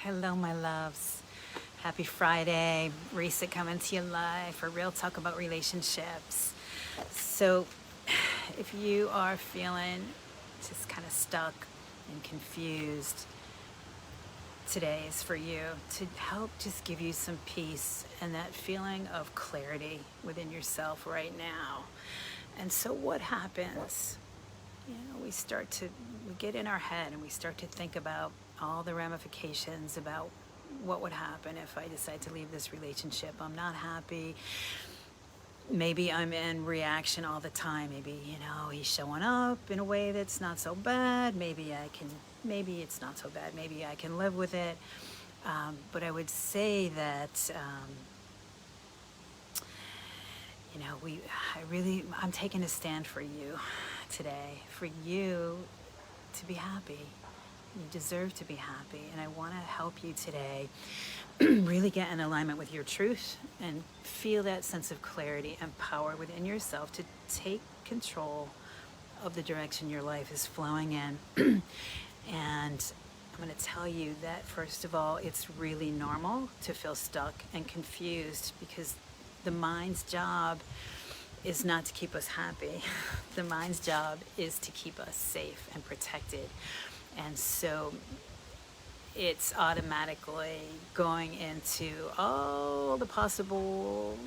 Hello, my loves. Happy Friday. Risa coming to your live for Real Talk About Relationships. So, if you are feeling just kind of stuck and confused, today is for you to help just give you some peace and that feeling of clarity within yourself right now. And so, what happens? We get in our head and we start to think about all the ramifications about what would happen if I decide to leave this relationship. I'm not happy. Maybe I'm in reaction all the time. Maybe, he's showing up in a way that's not so bad. Maybe it's not so bad. Maybe I can live with it. But I would say that, I'm taking a stand for you today, for you to be happy. You deserve to be happy. And I want to help you today really get in alignment with your truth and feel that sense of clarity and power within yourself to take control of the direction your life is flowing in. And I'm going to tell you that, first of all, it's really normal to feel stuck and confused because the mind's job is not to keep us happy. The mind's job is to keep us safe and protected. And so it's automatically going into all the possible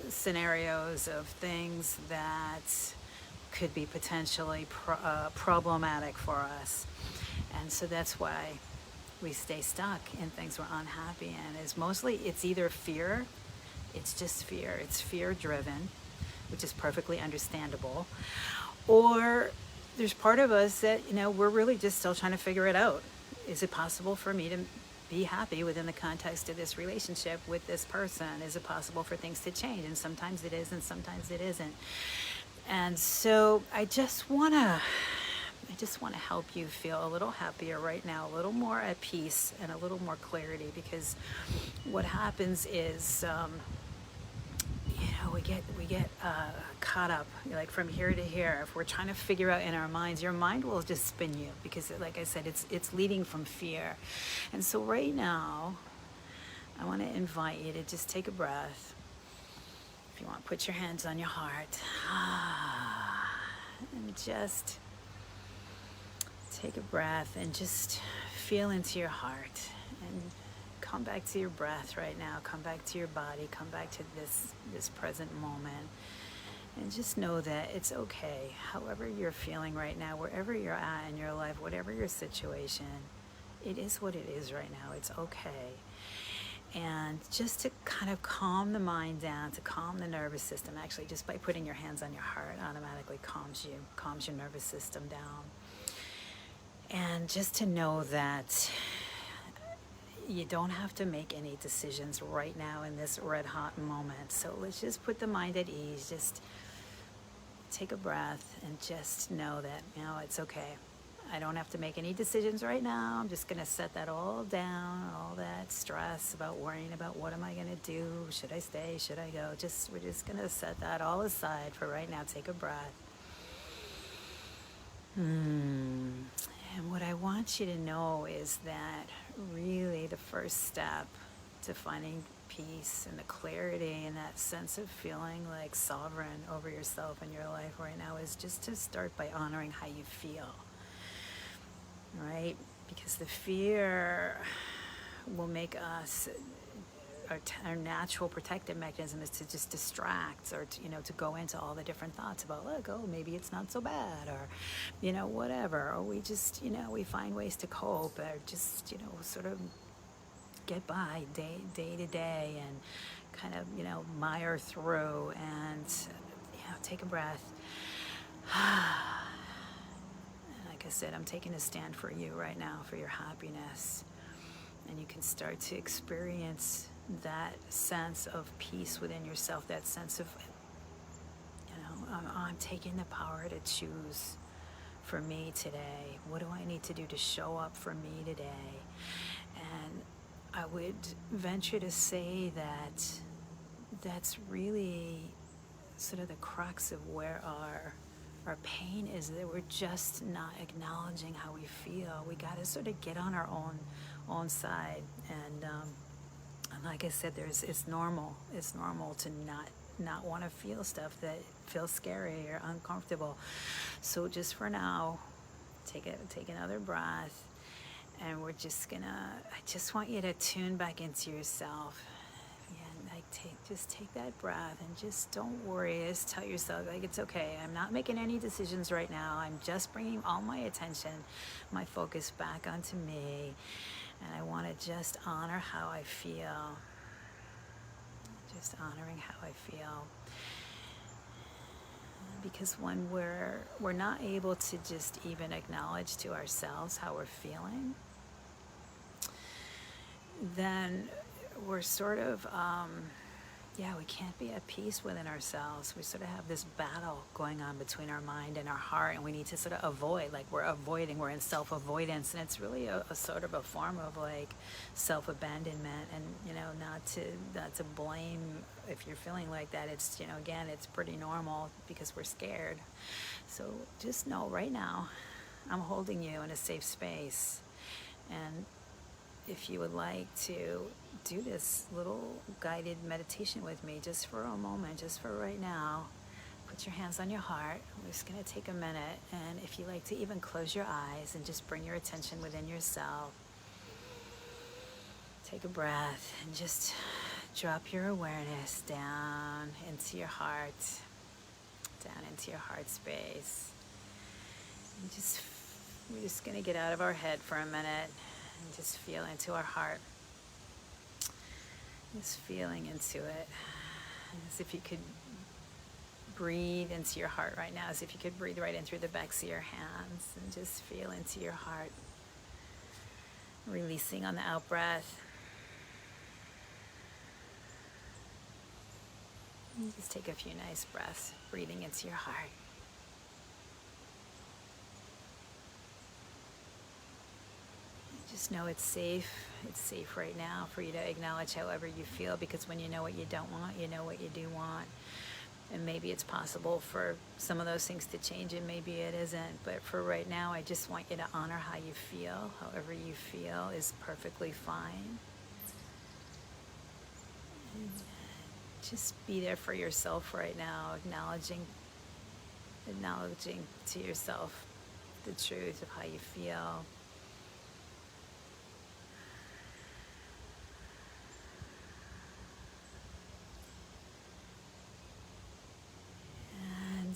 scenarios of things that could be potentially problematic for us. And so that's why we stay stuck in things we're unhappy in. It's either fear, it's just fear, it's fear driven, which is perfectly understandable, or there's part of us that, we're really just still trying to figure it out. Is it possible for me to be happy within the context of this relationship with this person? Is it possible for things to change? And sometimes it is, and sometimes it isn't. And so I just want to help you feel a little happier right now, a little more at peace and a little more clarity, because what happens is, we get caught up, like from here to here. If we're trying to figure out in our minds, your mind will just spin you because, like I said, it's leading from fear. And so right now, I want to invite you to just take a breath. If you want, put your hands on your heart and just take a breath and just feel into your heart and come back to your breath right now. Come back to your body. Come back to this present moment. And just know that it's okay. However you're feeling right now, wherever you're at in your life, whatever your situation, it is what it is right now. It's okay. And just to kind of calm the mind down, to calm the nervous system, actually, just by putting your hands on your heart automatically calms your nervous system down. And just to know that you don't have to make any decisions right now in this red hot moment. So let's just put the mind at ease. Just take a breath and just know that, it's okay. I don't have to make any decisions right now. I'm just going to set that all down, all that stress about worrying about what am I going to do? Should I stay? Should I go? We're just going to set that all aside for right now. Take a breath. And what I want you to know is that really the first step to finding peace and the clarity and that sense of feeling like sovereign over yourself and your life right now is just to start by honoring how you feel, right? Because the fear will make us, our natural protective mechanism is to just distract or to go into all the different thoughts about, look, maybe it's not so bad, or whatever, or we just we find ways to cope, or just sort of get by day to day and kind of mire through and take a breath. Like I said, I'm taking a stand for you right now, for your happiness, and you can start to experience that sense of peace within yourself, that sense of, I'm taking the power to choose for me today. What do I need to do to show up for me today? And I would venture to say that that's really sort of the crux of where our pain is, that we're just not acknowledging how we feel. We got to sort of get on our own own side. And like I said, it's normal. It's normal to not want to feel stuff that feels scary or uncomfortable. So just for now, take another breath, and I just want you to tune back into yourself. And like take that breath and just don't worry. Just tell yourself, like, it's okay. I'm not making any decisions right now. I'm just bringing all my attention, my focus back onto me. And I want to just honor how I feel. Just honoring how I feel. Because when we're not able to just even acknowledge to ourselves how we're feeling, then we're sort of, we can't be at peace within ourselves. We sort of have this battle going on between our mind and our heart, and we need to sort of avoid, like we're in self-avoidance, and it's really a sort of a form of like self-abandonment. And not to blame if you're feeling like that. It's again, it's pretty normal because we're scared. So just know right now, I'm holding you in a safe space. And if you would like to do this little guided meditation with me just for a moment, just for right now, put your hands on your heart. We're just going to take a minute. And if you like to even close your eyes and just bring your attention within yourself, take a breath and just drop your awareness down into your heart, down into your heart space. And we're just going to get out of our head for a minute and just feel into our heart. Just feeling into it. As if you could breathe into your heart right now, as if you could breathe right in through the backs of your hands, and just feel into your heart. Releasing on the out breath. And just take a few nice breaths, breathing into your heart. Just know it's safe. It's safe right now for you to acknowledge however you feel, because when you know what you don't want, you know what you do want. And maybe it's possible for some of those things to change, and maybe it isn't. But for right now, I just want you to honor how you feel. However you feel is perfectly fine. And just be there for yourself right now, acknowledging to yourself the truth of how you feel.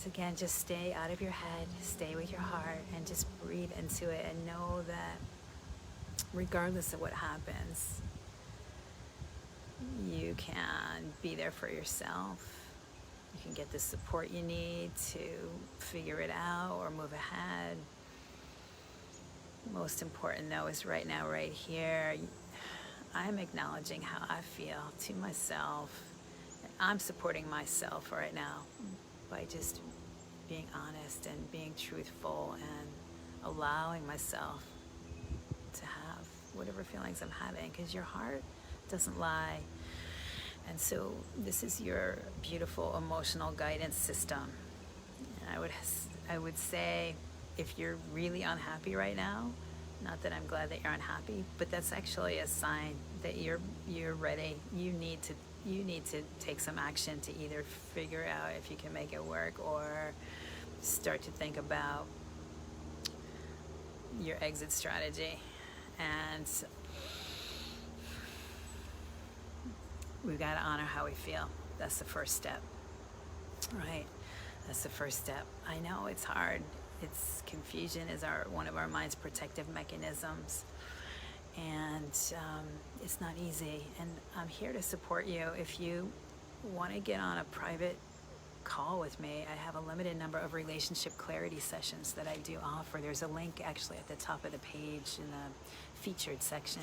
Again, just stay out of your head, stay with your heart, and just breathe into it, and know that regardless of what happens, you can be there for yourself. You can get the support you need to figure it out or move ahead. Most important though is right now, right here, I'm acknowledging how I feel to myself, and I'm supporting myself right now by just being honest and being truthful and allowing myself to have whatever feelings I'm having, because your heart doesn't lie. And so this is your beautiful emotional guidance system. And I would say, if you're really unhappy right now, not that I'm glad that you're unhappy, but that's actually a sign that you're ready. You need to take some action to either figure out if you can make it work, or start to think about your exit strategy. And we've got to honor how we feel. That's the first step, right? That's the first step. I know it's hard. Confusion is one of our mind's protective mechanisms. And it's not easy. And I'm here to support you. If you want to get on a private call with me, I have a limited number of relationship clarity sessions that I do offer. There's a link actually at the top of the page in the featured section.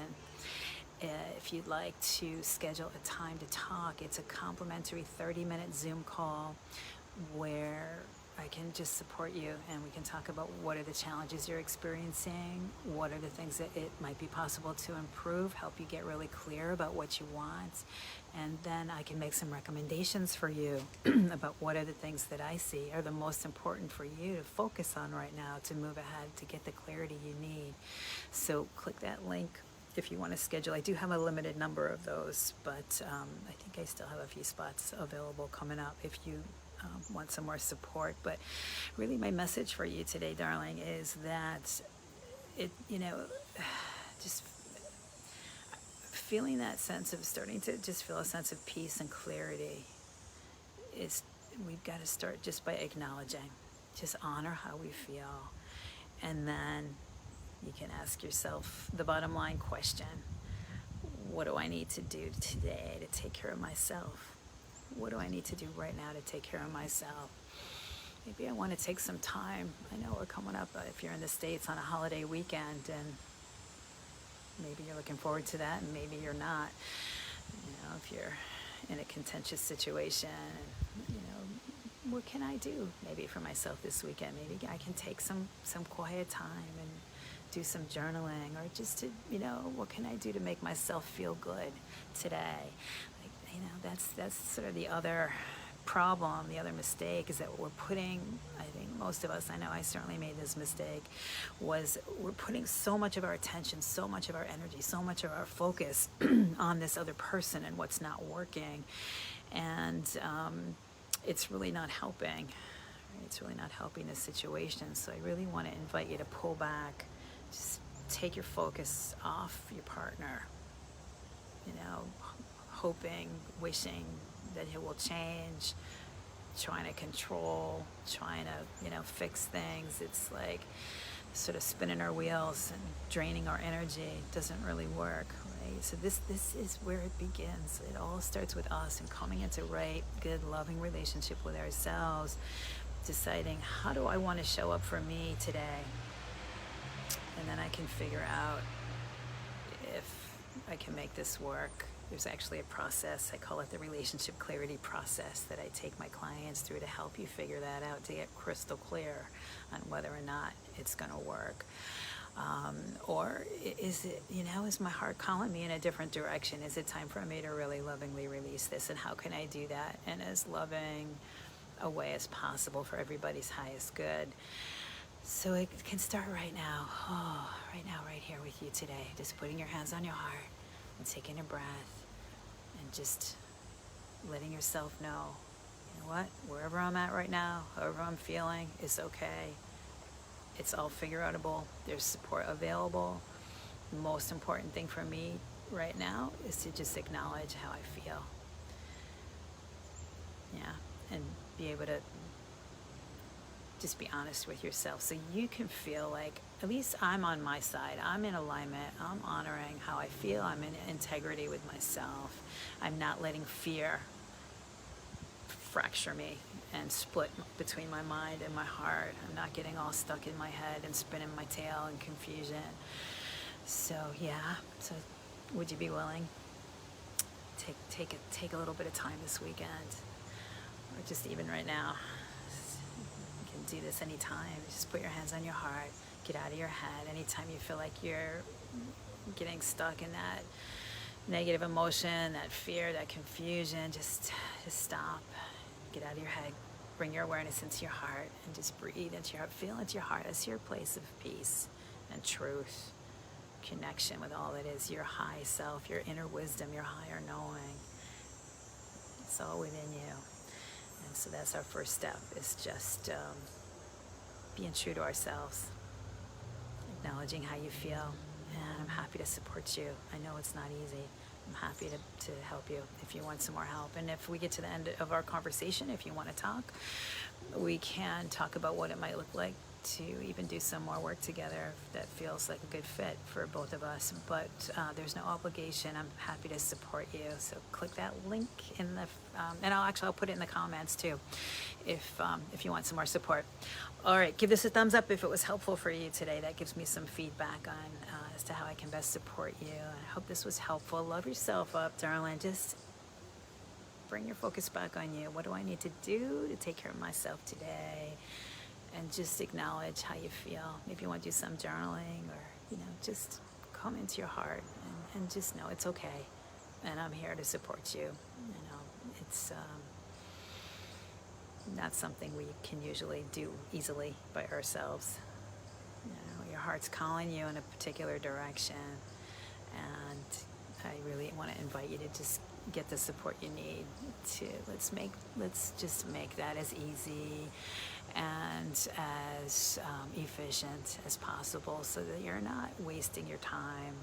If you'd like to schedule a time to talk, it's a complimentary 30-minute Zoom call where I can just support you, and we can talk about what are the challenges you're experiencing, what are the things that it might be possible to improve, help you get really clear about what you want, and then I can make some recommendations for you about what are the things that I see are the most important for you to focus on right now to move ahead, to get the clarity you need. So click that link if you want to schedule. I do have a limited number of those, but I think I still have a few spots available coming up if you want some more support. But really, my message for you today, darling, is that just feeling that sense of starting to just feel a sense of peace and clarity is, we've got to start just by acknowledging, just honor how we feel. And then you can ask yourself the bottom line question: what do I need to do today to take care of myself? What do I need to do right now to take care of myself? Maybe I want to take some time. I know we're coming up, if you're in the States, on a holiday weekend, and maybe you're looking forward to that, and maybe you're not. If you're in a contentious situation, what can I do maybe for myself this weekend? Maybe I can take some quiet time and do some journaling, or just to, what can I do to make myself feel good today? That's sort of the other problem, the other mistake, is that we're putting, I think most of us, I know I certainly made this mistake, was we're putting so much of our attention, so much of our energy, so much of our focus on this other person and what's not working. And it's really not helping. It's really not helping the situation. So I really want to invite you to pull back, just take your focus off your partner, hoping, wishing that he will change, trying to control, trying to, fix things. It's like sort of spinning our wheels and draining our energy. It doesn't really work, right? So this is where it begins. It all starts with us and coming into right, good, loving relationship with ourselves, deciding, how do I want to show up for me today? And then I can figure out if I can make this work. There's actually a process, I call it the relationship clarity process, that I take my clients through to help you figure that out, to get crystal clear on whether or not it's going to work. Or is it, is my heart calling me in a different direction? Is it time for me to really lovingly release this? And how can I do that in as loving a way as possible for everybody's highest good? So it can start right now. Right here with you today. Just putting your hands on your heart and taking a breath and just letting yourself know, what, wherever I'm at right now, however I'm feeling, it's okay. It's all figure outable. There's support available. The most important thing for me right now is to just acknowledge how I feel. And be able to just be honest with yourself, so you can feel like, at least I'm on my side. I'm in alignment. I'm honoring how I feel. I'm in integrity with myself. I'm not letting fear fracture me and split between my mind and my heart. I'm not getting all stuck in my head and spinning my tail in confusion. So so would you be willing? Take a little bit of time this weekend, or just even right now. Do this anytime. Just put your hands on your heart, get out of your head. Anytime you feel like you're getting stuck in that negative emotion, that fear, that confusion, just stop, get out of your head, bring your awareness into your heart, and just breathe into your heart. Feel into your heart as your place of peace and truth, connection with all that is your high self, your inner wisdom, your higher knowing. It's all within you. And so that's our first step, is just being true to ourselves, acknowledging how you feel. And I'm happy to support you. I know it's not easy. I'm happy to help you if you want some more help. And if we get to the end of our conversation, if you want to talk, we can talk about what it might look like to even do some more work together that feels like a good fit for both of us. But there's no obligation. I'm happy to support you. So click that link in the, and I'll put it in the comments too, if you want some more support. All right, give this a thumbs up if it was helpful for you today. That gives me some feedback on as to how I can best support you. I hope this was helpful. Love yourself up, darling. Just bring your focus back on you. What do I need to do to take care of myself today? And just acknowledge how you feel. Maybe you want to do some journaling, or just come into your heart and just know it's okay. And I'm here to support you. It's not something we can usually do easily by ourselves. Your heart's calling you in a particular direction, And I really want to invite you to just get the support you need to let's just make that as easy and as efficient as possible, so that you're not wasting your time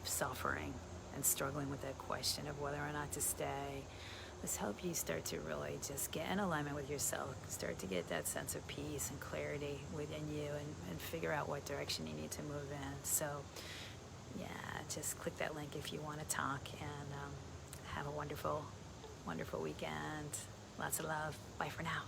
suffering and struggling with that question of whether or not to stay. Let's help you start to really just get in alignment with yourself, start to get that sense of peace and clarity within you, and figure out what direction you need to move in. So yeah, just click that link if you want to talk, and have a wonderful, wonderful weekend. Lots of love. Bye for now.